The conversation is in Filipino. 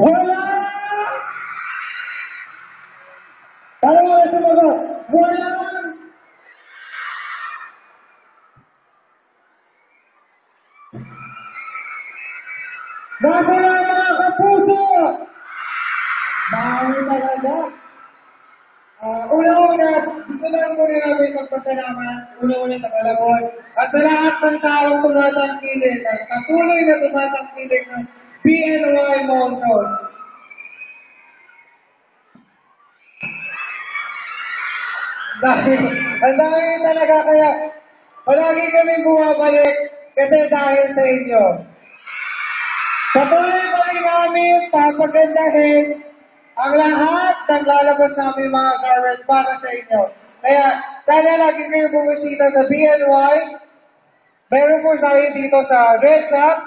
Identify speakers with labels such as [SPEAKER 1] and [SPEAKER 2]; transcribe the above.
[SPEAKER 1] Wala! Tayo nga sumagot. Walang nasa na mga kapuso! Dami talaga. Una-una, dito lang muna namin magpasalamat. Una-una sa Malabon. At sa lahat ng taong tumatangkilik at patuloy na tumatangkilik ng PNY Monson. Ang dami talaga kaya palagi kami bumabalik kasi dahil sa inyo. Patuloy pa rin namin papagandahin ang lahat ng lalabas namin mga garments para sa inyo. Kaya sana lagi kayo bumisita sa BNY. Meron po tayo dito sa Red Shop.